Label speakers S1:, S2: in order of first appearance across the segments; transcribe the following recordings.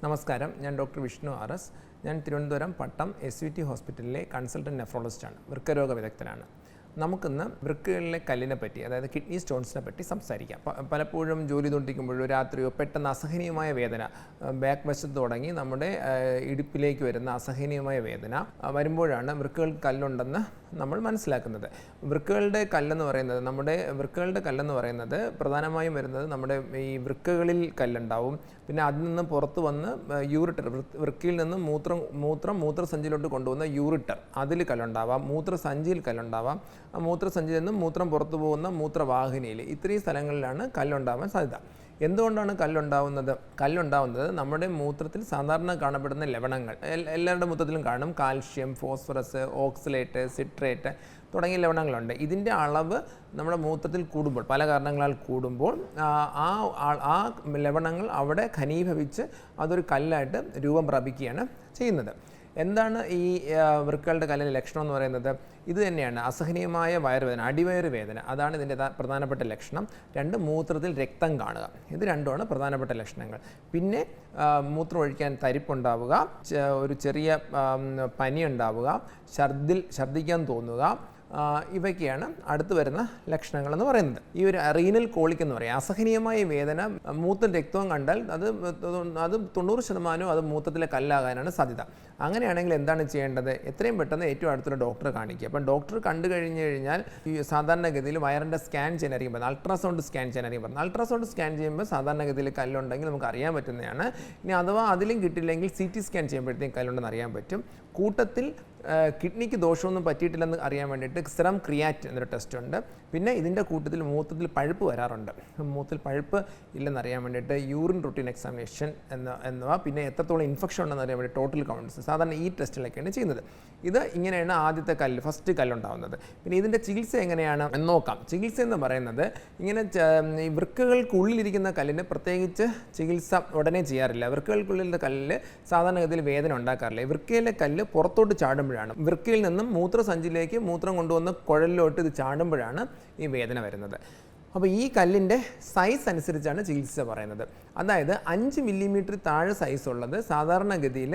S1: നമസ്കാരം, ഞാൻ ഡോക്ടർ വിഷ്ണു ആർ.എസ്. ഞാൻ തിരുവനന്തപുരം പട്ടം SVT ഹോസ്പിറ്റലിലെ കൺസൾട്ടൻറ്റ് നെഫ്രോളജിസ്റ്റാണ്, വൃക്കരോഗ വിദഗ്ധനാണ്. നമുക്കിന്ന് വൃക്കകളിലെ കല്ലിനെ പറ്റി, അതായത് കിഡ്നി സ്റ്റോൺസിനെ പറ്റി സംസാരിക്കാം. പലപ്പോഴും ജോലി തൊണ്ടിക്കുമ്പോഴോ രാത്രിയോ പെട്ടെന്ന് അസഹനീയമായ വേദന, ബാക്ക് വശത്ത് തുടങ്ങി നമ്മുടെ ഇടുപ്പിലേക്ക് വരുന്ന അസഹനീയമായ വേദന വരുമ്പോഴാണ് വൃക്കകൾക്ക് കല്ലുണ്ടെന്ന് നമ്മൾ മനസ്സിലാക്കുന്നത്. വൃക്കകളുടെ കല്ലെന്ന് പറയുന്നത് പ്രധാനമായും വരുന്നത് നമ്മുടെ ഈ വൃക്കകളിൽ കല്ലുണ്ടാവും. പിന്നെ അതിൽ നിന്ന് പുറത്ത് വന്ന് യൂറിറ്റർ, വൃക്കയിൽ നിന്ന് മൂത്രസഞ്ചിയിലോട്ട് കൊണ്ടുപോകുന്ന യൂറിറ്റർ, അതിൽ കല്ലുണ്ടാവാം. മൂത്രസഞ്ചിയിൽ കല്ലുണ്ടാവാം. ആ മൂത്രസഞ്ചിയിൽ നിന്നും മൂത്രം പുറത്തു പോകുന്ന മൂത്രവാഹിനിയിൽ, ഇത്രയും സ്ഥലങ്ങളിലാണ് കല്ലുണ്ടാവാൻ സാധ്യത. എന്തുകൊണ്ടാണ് കല്ലുണ്ടാവുന്നത്? നമ്മുടെ മൂത്രത്തിൽ സാധാരണ കാണപ്പെടുന്ന ലവണങ്ങൾ, എല്ലാവരുടെ മൂത്രത്തിലും കാണും. കാൽഷ്യം, ഫോസ്ഫറസ്, ഓക്സലേറ്റ്, സിട്രേറ്റ് തുടങ്ങിയ ലവണങ്ങളുണ്ട്. ഇതിൻ്റെ അളവ് നമ്മുടെ മൂത്രത്തിൽ കൂടുമ്പോൾ, പല കാരണങ്ങളാൽ കൂടുമ്പോൾ ആ ലവണങ്ങൾ അവിടെ ഘനീഭവിച്ച് അതൊരു കല്ലായിട്ട് രൂപം പ്രാപിക്കുകയാണ് ചെയ്യുന്നത്. എന്താണ് ഈ വൃക്കകളുടെ കല്ലിൻ്റെ ലക്ഷണം എന്ന് പറയുന്നത്? ഇത് തന്നെയാണ്, അസഹനീയമായ വയറുവേദന, അടിവയറ് വേദന. അതാണ് ഇതിൻ്റെ പ്രധാനപ്പെട്ട ലക്ഷണം. 2, മൂത്രത്തിൽ രക്തം കാണുക. ഇത് രണ്ടുമാണ് പ്രധാനപ്പെട്ട ലക്ഷണങ്ങൾ. പിന്നെ മൂത്രം ഒഴിക്കാൻ തരിപ്പുണ്ടാവുക, ഒരു ചെറിയ പനി ഉണ്ടാവുക, ഛർദ്ദിക്കാൻ തോന്നുക. ഇവയ്ക്കാണ് അടുത്ത് വരുന്ന ലക്ഷണങ്ങളെന്ന് പറയുന്നത്. ഈ ഒരു റീനൽ കോളിക് എന്ന് പറയും, അസഹനീയമായ വേദന, മൂത്രത്തിൽ രക്തവും കണ്ടാൽ അത് 90% അത് മൂത്രത്തിലെ കല്ലാകാനാണ് സാധ്യത. അങ്ങനെയാണെങ്കിൽ എന്താണ് ചെയ്യേണ്ടത്? എത്രയും പെട്ടെന്ന് ഏറ്റവും അടുത്തുള്ള ഡോക്ടറെ കാണിക്കുക. അപ്പം ഡോക്ടർ കണ്ടു കഴിഞ്ഞാൽ ഈ സാധാരണഗതിയിൽ വയറിൻ്റെ സ്കാൻ ചെയ്യാനായിരിക്കും പറയുന്നത്, അൾട്രാസൗണ്ട് സ്കാൻ ചെയ്യാനായിരിക്കും പറയുന്നത്. അൾട്രാസൗണ്ട് സ്കാൻ ചെയ്യുമ്പോൾ സാധാരണഗതിയിൽ കല്ലുണ്ടെങ്കിൽ നമുക്ക് അറിയാൻ പറ്റുന്നതാണ്. ഇനി അഥവാ അതിലും കിട്ടില്ലെങ്കിൽ CT സ്കാൻ ചെയ്യുമ്പോഴത്തേക്കും കല്ലുണ്ടെന്ന് അറിയാൻ പറ്റും. കൂട്ടത്തിൽ കിഡ്നിക്ക് ദോഷമൊന്നും പറ്റിയിട്ടില്ലെന്ന് അറിയാൻ വേണ്ടിയിട്ട് സെറം ക്രിയാറ്റിൻ എന്നൊരു ടെസ്റ്റ് ഉണ്ട്. പിന്നെ ഇതിൻ്റെ കൂട്ടത്തിൽ മൂത്രത്തിൽ പഴുപ്പ് വരാറുണ്ട്. മൂത്രത്തിൽ പഴുപ്പ് ഇല്ലെന്നറിയാൻ വേണ്ടിയിട്ട് യൂറിൻ റൂട്ടീൻ എക്സാമിനേഷൻ എന്നിവ, പിന്നെ എത്രത്തോളം ഇൻഫെക്ഷൻ ഉണ്ടെന്ന് അറിയാൻ വേണ്ടി ടോട്ടൽ കൗണ്ട്സ്, സാധാരണ ഈ ടെസ്റ്റിലൊക്കെയാണ് ചെയ്യുന്നത്. ഇത് ഇങ്ങനെയാണ് ആദ്യത്തെ ഫസ്റ്റ് കല്ലുണ്ടാകുന്നത്. പിന്നെ ഇതിൻ്റെ ചികിത്സ എങ്ങനെയാണ് എന്ന് നോക്കാം. ചികിത്സ എന്ന് പറയുന്നത്, ഇങ്ങനെ ഈ വൃക്കകൾക്കുള്ളിലിരിക്കുന്ന കല്ലിന് പ്രത്യേകിച്ച് ചികിത്സ ഉടനെ ചെയ്യാറില്ല. വൃക്കകൾക്കുള്ളിലെ കല്ലിൽ സാധാരണഗതിയിൽ വേദന ഉണ്ടാക്കാറില്ല. വൃക്കയിലെ കല്ല് പുറത്തോട്ട് ചാടുമ്പോഴാണ്, വൃക്കയിൽ നിന്നും മൂത്രസഞ്ചിയിലേക്ക് മൂത്രം കൊണ്ടുവന്ന് കുഴലിലോട്ട് ഇത് ചാടുമ്പോഴാണ് ഈ വേദന വരുന്നത്. അപ്പോൾ ഈ കല്ലിൻ്റെ സൈസ് അനുസരിച്ചാണ് ചികിത്സ പറയുന്നത്. അതായത് 5 മില്ലിമീറ്റർ താഴെ സൈസ് ഉള്ളത് സാധാരണഗതിയിൽ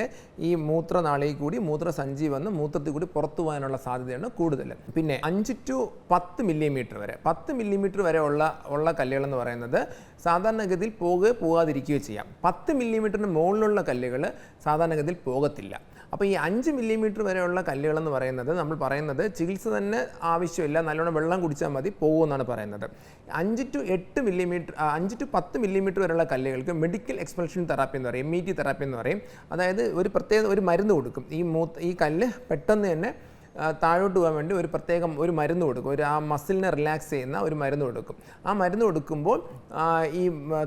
S1: ഈ മൂത്രനാളിയിൽ കൂടി മൂത്രസഞ്ചി വന്ന് മൂത്രത്തിൽ കൂടി പുറത്തു പോകാനുള്ള സാധ്യതയാണ് കൂടുതൽ. പിന്നെ 5 to 10 മില്ലിമീറ്റർ വരെ, 10 മില്ലിമീറ്റർ വരെ ഉള്ള കല്ലുകളെന്ന് പറയുന്നത് സാധാരണഗതിയിൽ പോകാതിരിക്കുകയോ ചെയ്യാം. 10 മില്ലിമീറ്ററിന് മുകളിലുള്ള കല്ലുകൾ സാധാരണഗതിയിൽ പോകത്തില്ല. അപ്പോൾ ഈ 5 മില്ലിമീറ്റർ വരെയുള്ള കല്ലുകളെന്ന് പറയുന്നത് നമ്മൾ പറയുന്നത് ചികിത്സ തന്നെ ആവശ്യമില്ല, നല്ലോണം വെള്ളം കുടിച്ചാൽ മതി, പോകുമെന്നാണ് പറയുന്നത്. 5 to 10 മില്ലിമീറ്റർ വരെയുള്ള കല്ലുകൾക്ക് മെഡിക്കൽ എക്സ്പൾഷൻ തെറാപ്പി എന്ന് പറയും, MET തെറാപ്പി എന്ന് പറയും. അതായത് ഒരു മരുന്ന് കൊടുക്കും. ഈ കല്ല് പെട്ടെന്ന് തന്നെ താഴോട്ട് പോകാൻ വേണ്ടി ഒരു മരുന്ന് കൊടുക്കും. ആ മസിലിനെ റിലാക്സ് ചെയ്യുന്ന ഒരു മരുന്ന് കൊടുക്കും. ആ മരുന്ന് കൊടുക്കുമ്പോൾ ഈ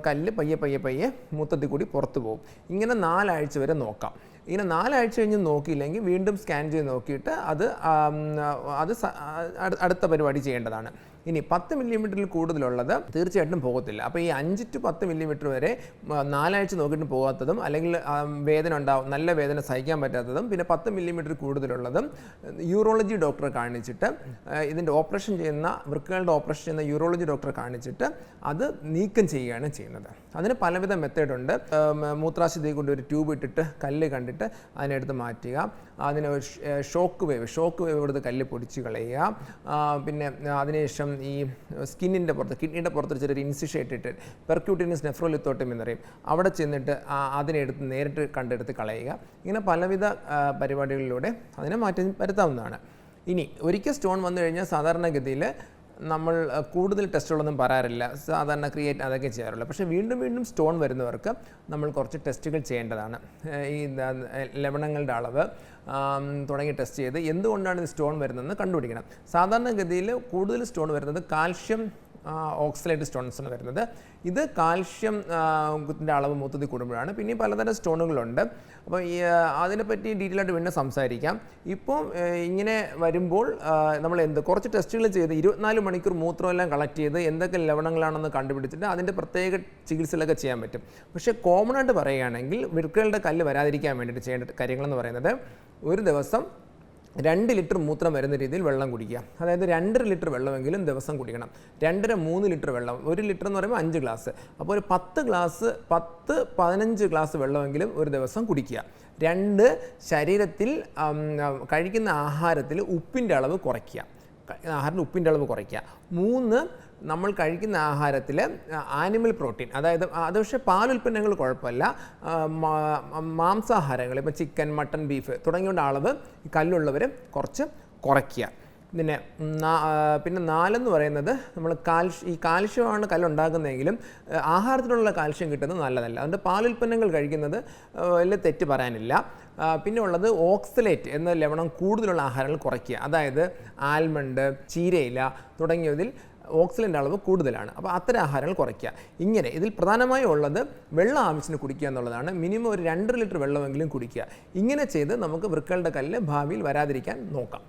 S1: കല്ല് പയ്യെ മൂത്രത്തിൽ കൂടി പുറത്തു പോകും. ഇങ്ങനെ 4 ആഴ്ച വരെ നോക്കാം. ഇങ്ങനെ 4 ആഴ്ച കഴിഞ്ഞ് നോക്കിയില്ലെങ്കിൽ വീണ്ടും സ്കാൻ ചെയ്ത് നോക്കിയിട്ട് അത് അടുത്ത പരിപാടി ചെയ്യേണ്ടതാണ്. ഇനി 10 മില്ലിമീറ്ററിൽ കൂടുതലുള്ളത് തീർച്ചയായിട്ടും പോകത്തില്ല. അപ്പോൾ ഈ 5 to 10 മില്ലിമീറ്റർ വരെ 4 ആഴ്ച നോക്കിയിട്ട് പോകാത്തതും, അല്ലെങ്കിൽ വേദന ഉണ്ടാവും, നല്ല വേദന സഹിക്കാൻ പറ്റാത്തതും, പിന്നെ 10 മില്ലിമീറ്റർ കൂടുതലുള്ളതും യൂറോളജി ഡോക്ടറെ കാണിച്ചിട്ട്, ഇതിൻ്റെ വൃക്കകളുടെ ഓപ്പറേഷൻ ചെയ്യുന്ന യൂറോളജി ഡോക്ടറെ കാണിച്ചിട്ട് അത് നീക്കം ചെയ്യുകയാണ് ചെയ്യുന്നത്. അതിന് പലവിധ മെത്തേഡുണ്ട്. മൂത്രാശയത്തിൽ കൊണ്ട് ഒരു ട്യൂബ് ഇട്ടിട്ട് കല്ല് കണ്ടിട്ട് അതിനെടുത്ത് മാറ്റുക. അതിന് ഷോക്ക് വേവ് കൊടുത്ത് കല്ല് പൊടിച്ച് കളയുക. പിന്നെ അതിനുശേഷം ഈ കിഡ്നിയുടെ പുറത്ത് ചെറിയൊരു ഇൻസിഷൻ ഇട്ടിട്ട് പെർക്യൂട്ടീനിയസ് നെഫ്രോലിത്തോട്ടമി എന്ന് പറയും, അവിടെ ചെന്നിട്ട് അതിനെടുത്ത് നേരിട്ട് കണ്ടെടുത്ത് കളയുക. ഇങ്ങനെ പലവിധ പരിപാടികളിലൂടെ അതിനെ മാറ്റം വരുത്താവുന്നതാണ്. ഇനി ഒരിക്കൽ സ്റ്റോൺ വന്നു കഴിഞ്ഞാൽ സാധാരണഗതിയിൽ നമ്മൾ കൂടുതൽ ടെസ്റ്റുകളൊന്നും പറയാറില്ല, സാധാരണ ക്രിയേറ്റ് അതൊക്കെ ചെയ്യാറുള്ളൂ. പക്ഷേ വീണ്ടും സ്റ്റോൺ വരുന്നവർക്ക് നമ്മൾ കുറച്ച് ടെസ്റ്റുകൾ ചെയ്യേണ്ടതാണ്. ഈ ലവണങ്ങളുടെ അളവ് തുടങ്ങി ടെസ്റ്റ് ചെയ്ത് എന്തുകൊണ്ടാണ് ഇത് സ്റ്റോൺ വരുന്നതെന്ന് കണ്ടുപിടിക്കണം. സാധാരണഗതിയിൽ കൂടുതൽ സ്റ്റോൺ വരുന്നത് കാൽഷ്യം ഓക്സലേറ്റ് സ്റ്റോൺസ് ആണ് വരുന്നത്. ഇത് കാൽഷ്യത്തിൻ്റെ അളവ് മൂത്രത്തിൽ കൂടുമ്പോഴാണ്. പിന്നെ പലതരം സ്റ്റോണുകളുണ്ട്. അപ്പോൾ അതിനെപ്പറ്റി ഡീറ്റെയിൽ ആയിട്ട് പിന്നെ സംസാരിക്കാം. ഇപ്പോൾ ഇങ്ങനെ വരുമ്പോൾ നമ്മൾ കുറച്ച് ടെസ്റ്റുകൾ ചെയ്ത് 24 മണിക്കൂർ മൂത്രമെല്ലാം കളക്ട് ചെയ്ത് എന്തൊക്കെ ലവണങ്ങളാണെന്ന് കണ്ടുപിടിച്ചിട്ട് അതിൻ്റെ പ്രത്യേക ചികിത്സകളൊക്കെ ചെയ്യാൻ പറ്റും. പക്ഷേ കോമൺ ആയിട്ട് പറയുകയാണെങ്കിൽ വൃക്കകളുടെ കല്ല് വരാതിരിക്കാൻ വേണ്ടിയിട്ട് ചെയ്യേണ്ട കാര്യങ്ങളെന്ന് പറയുന്നത്, ഒരു ദിവസം 2 ലിറ്റർ മൂത്രം വരുന്ന രീതിയിൽ വെള്ളം കുടിക്കുക. അതായത് 2.5 ലിറ്റർ വെള്ളമെങ്കിലും ദിവസം കുടിക്കണം. 2.5-3 ലിറ്റർ വെള്ളം, 1 ലിറ്റർ എന്ന് പറയുമ്പോൾ 5 ഗ്ലാസ്, അപ്പോൾ ഒരു 10-15 ഗ്ലാസ് വെള്ളമെങ്കിലും ഒരു ദിവസം കുടിക്കുക. 2 ശരീരത്തിൽ കഴിക്കുന്ന ആഹാരത്തിൽ ഉപ്പിൻ്റെ അളവ് കുറയ്ക്കുക. 3 നമ്മൾ കഴിക്കുന്ന ആഹാരത്തിൽ ആനിമൽ പ്രോട്ടീൻ, അതായത് അത് പക്ഷേ പാലുൽപ്പന്നങ്ങൾ കുഴപ്പമില്ല, മാംസാഹാരങ്ങൾ ഇപ്പോൾ ചിക്കൻ, മട്ടൺ, ബീഫ് തുടങ്ങിയുള്ള അളവ് കല്ലുള്ളവർ കുറച്ച് കുറയ്ക്കുക. പിന്നെ 4 എന്ന് പറയുന്നത് നമ്മൾ ഈ കാൽഷ്യമാണ് കല്ലുണ്ടാക്കുന്നതെങ്കിലും ആഹാരത്തിലുള്ള കാൽഷ്യം കിട്ടുന്നത് നല്ലതല്ല. അതുകൊണ്ട് പാലുൽപ്പന്നങ്ങൾ കഴിക്കുന്നത് വലിയ തെറ്റ് പറയാനില്ല. പിന്നെ ഉള്ളത് ഓക്സലേറ്റ് എന്ന ലവണം കൂടുതലുള്ള ആഹാരങ്ങൾ കുറയ്ക്കുക. അതായത് ആൽമണ്ട്, ചീരയില തുടങ്ങിയതിൽ ഓക്സിജൻ്റെ അളവ് കൂടുതലാണ്. അപ്പോൾ അത്തരം ആഹാരങ്ങൾ കുറയ്ക്കുക. ഇങ്ങനെ ഇതിൽ പ്രധാനമായും ഉള്ളത് വെള്ളം ആവശ്യത്തിന് കുടിക്കുക എന്നുള്ളതാണ്. മിനിമം ഒരു 2 ലിറ്റർ വെള്ളമെങ്കിലും കുടിക്കുക. ഇങ്ങനെ ചെയ്ത് നമുക്ക് വൃക്കകളുടെ കല്ല് ഭാവിയിൽ വരാതിരിക്കാൻ നോക്കാം.